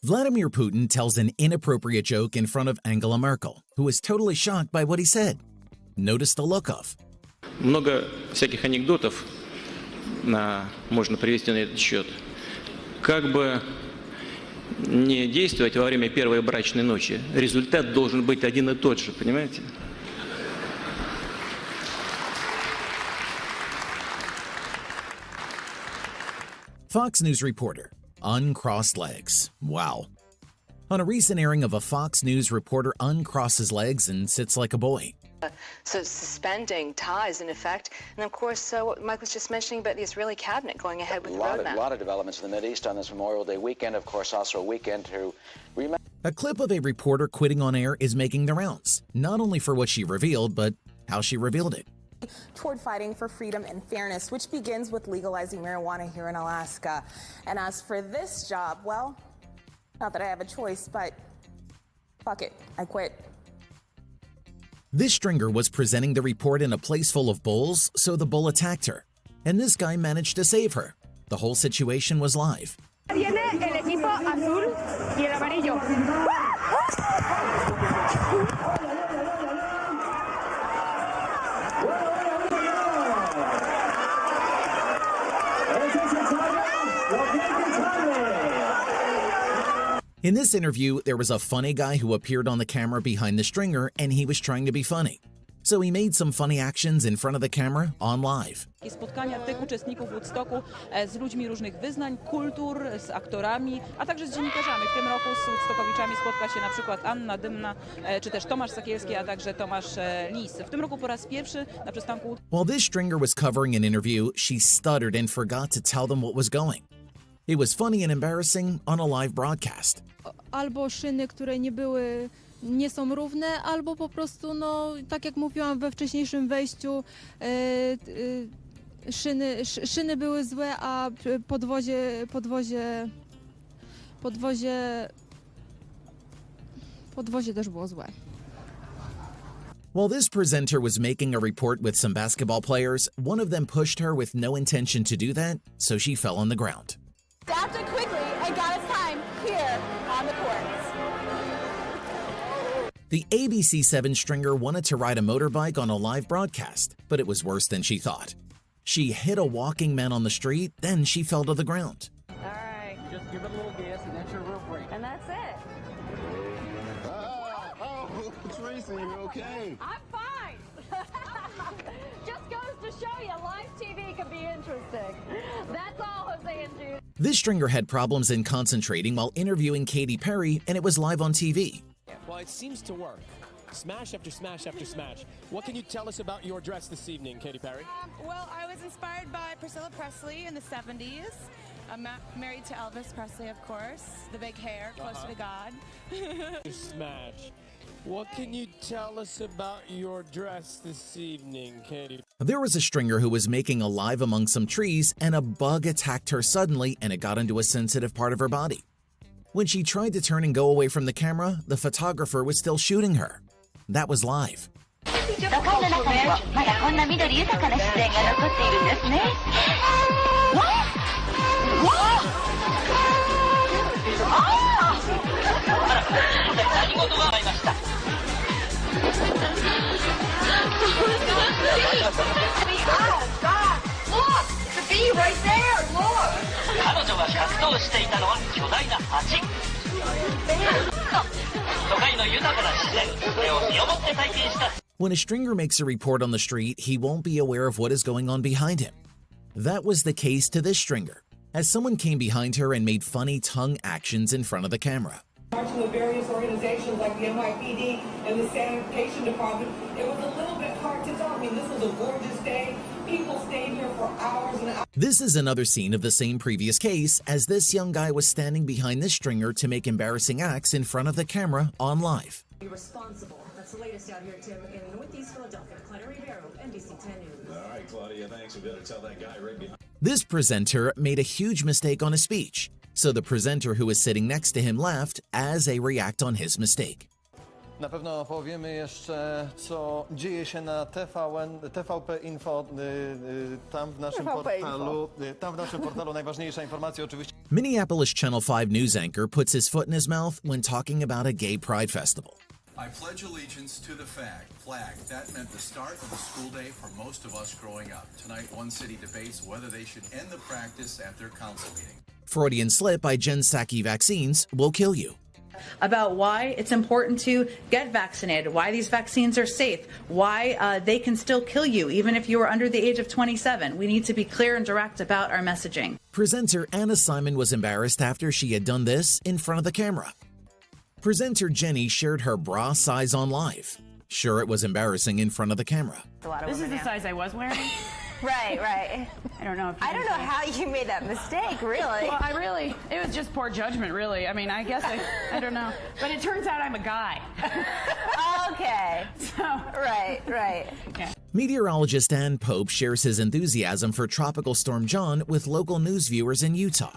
Vladimir Putin tells an inappropriate joke in front of Angela Merkel, who is totally shocked by what he said. Notice the look of. Много всяких анекдотов можно привести на этот счет. Как бы не действовать во время первой брачной ночи, результат должен быть один и тот же, понимаете? Fox News reporter, uncrossed legs. Wow. On a recent airing of a Fox News reporter uncrosses legs and sits like a boy. So suspending ties in effect, and of course what Mike was just mentioning about the Israeli cabinet going ahead with the roadmap. A lot of developments in the Mideast on this Memorial Day weekend, of course, also a weekend to remember. A clip of a reporter quitting on air is making the rounds, not only for what she revealed, but how she revealed it. Toward fighting for freedom and fairness, which begins with legalizing marijuana here in Alaska. And as for this job, well, not that I have a choice, but fuck it, I quit. This stringer was presenting the report in a place full of bulls, so the bull attacked her. And this guy managed to save her. The whole situation was live. Viene el equipo azul y el amarillo. In this interview, there was a funny guy who appeared on the camera behind the stringer, and he was trying to be funny. So he made some funny actions in front of the camera on live. Spotkania tych uczestników Woodstocku z ludźmi różnych wyznań, kultur, z aktorami, a także z dziennikarzami. W tym roku z Woodstockowiczami spotka się na przykład Anna Dymna, czy też Tomasz Sakielski, a także Tomasz Lis. W tym roku po raz pierwszy na przystanku. While this stringer was covering an interview, she stuttered and forgot to tell them what was going. It was funny and embarrassing on a live broadcast. Albo szyny, które nie są równe, albo po prostu, tak jak mówiłam we wcześniejszym wejściu, szyny były złe, a podwozie też było złe. While this presenter was making a report with some basketball players, one of them pushed her with no intention to do that, so she fell on the ground. Adapted quickly and got his time here on the courts. The ABC7 stringer wanted to ride a motorbike on a live broadcast, but it was worse than she thought. She hit a walking man on the street, then she fell to the ground. All right. Just give it a little gas and that's your real break. And that's it. Tracy, you okay? I'm fine. Just goes to show you, live TV can be interesting. That's all, Jose and Jude. This stringer had problems in concentrating while interviewing Katy Perry, and it was live on TV. Well, it seems to work. Smash after smash after smash. What can you tell us about your dress this evening, Katy Perry? Well, I was inspired by Priscilla Presley in the 70s. I'm married to Elvis Presley, of course. The big hair, closer to God. Smash. What can you tell us about your dress this evening, Katy? There was a stringer who was making a live among some trees, and a bug attacked her suddenly, and it got into a sensitive part of her body. When she tried to turn and go away from the camera, the photographer was still shooting her. That was live. When a stringer makes a report on the street, he won't be aware of what is going on behind him. That was the case to this stringer, as someone came behind her and made funny tongue actions in front of the camera. Marching with various organizations like the NYPD and the Sanitation Department, it was a little bit hard to tell. I mean, this was a gorgeous day. People stayed here for hours and hours. This is another scene of the same previous case, as this young guy was standing behind this stringer to make embarrassing acts in front of the camera on live. Be responsible. That's the latest out here, Tim. In Northeast Philadelphia, Claudia Rivero, NBC 10 News. All right, Claudia, thanks. We got to tell that guy right behind. This presenter made a huge mistake on his speech, so the presenter who was sitting next to him laughed as they react on his mistake. Na pewno powiemy jeszcze, co dzieje się na TVP Info, tam w naszym portalu najważniejsza informacja oczywiście. Minneapolis Channel 5 news anchor puts his foot in his mouth when talking about a gay pride festival. I pledge allegiance to the flag. That meant the start of the school day for most of us growing up. Tonight, one city debates whether they should end the practice at their council meeting. Freudian slip by Jen Psaki vaccines will kill you. About why it's important to get vaccinated, why these vaccines are safe, why they can still kill you even if you are under the age of 27. We need to be clear and direct about our messaging. Presenter Anna Simon was embarrassed after she had done this in front of the camera. Presenter Jenny shared her bra size on live. Sure, it was embarrassing in front of the camera. This is the size I was wearing? Right. I don't know if I don't know how you made that mistake, really. Well, it was just poor judgment, really. I mean, I guess I don't know. But it turns out I'm a guy. Okay. So, right. yeah. Meteorologist Ann Pope shares his enthusiasm for Tropical Storm John with local news viewers in Utah.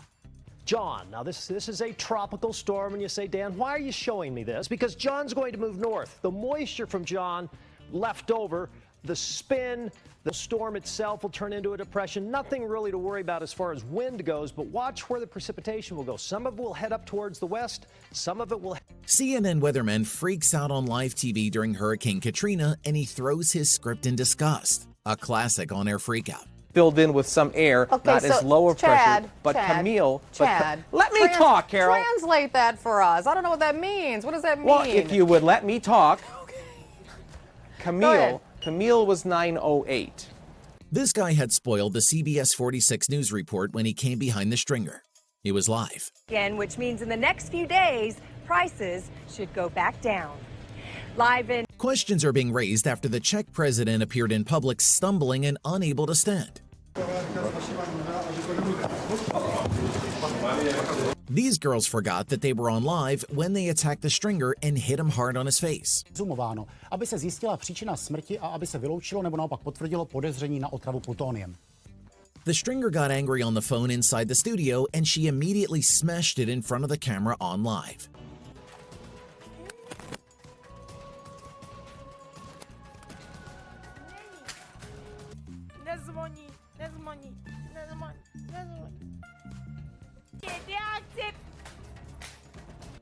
John, now this is a tropical storm, and you say, Dan, why are you showing me this? Because John's going to move north. The moisture from John left over, the spin, the storm itself will turn into a depression. Nothing really to worry about as far as wind goes, but watch where the precipitation will go. Some of it will head up towards the west, some of it will... CNN weatherman freaks out on live TV during Hurricane Katrina, and he throws his script in disgust. A classic on-air freakout. Filled in with some air, not as low of pressure, but Camille. Let me talk, Carol. Translate that for us. I don't know what that means. What does that mean? Well, if you would let me talk. Camille was 908. This guy had spoiled the CBS 46 News report when he came behind the stringer. It was live. Again, which means in the next few days, prices should go back down. Live in... Questions are being raised after the Czech president appeared in public stumbling and unable to stand. These girls forgot that they were on live when they attacked the stringer and hit him hard on his face. Zumováno, aby se zjistila příčina smrti a aby se vyloučilo nebo naopak potvrdilo podezření na otravu plutoniem. The stringer got angry on the phone inside the studio and she immediately smashed it in front of the camera on live.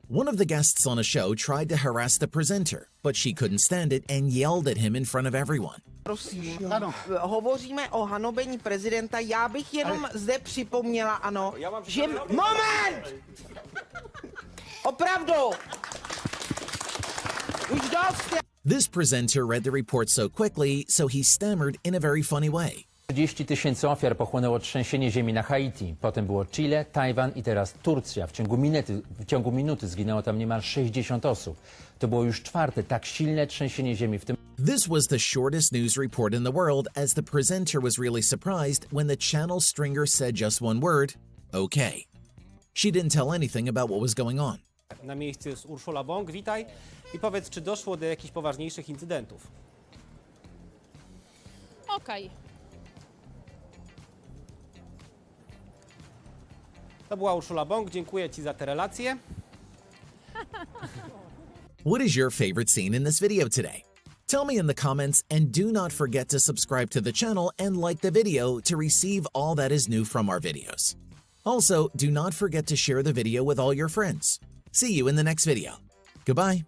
One of the guests on a show tried to harass the presenter, but she couldn't stand it and yelled at him in front of everyone. Prosím, hovoříme o hanobení prezidenta. Já bych jenom zde připomněla, ano, že... Moment! Opravdu! Už dost! This presenter read the report so quickly, so he stammered in a very funny way. 30 000 ofiar pochłonęło trzęsienie ziemi na Haiti, potem było Chile, Tajwan i teraz Turcja. W ciągu minuty zginęło tam niemal 60 osób. To było już czwarte tak silne trzęsienie ziemi w tym. This was the shortest news report in the world, as the presenter was really surprised when the channel stringer said just one word, okay. She didn't tell anything about what was going on. Na miejscu jest Urszula Bąk, witaj i powiedz, czy doszło do jakichś poważniejszych incydentów. Okej. To była Urszula Bąk, dziękuję Ci za te relacje. What is your favorite scene in this video today? Tell me in the comments, and do not forget to subscribe to the channel and like the video to receive all that is new from our videos. Also, do not forget to share the video with all your friends. See you in the next video. Goodbye.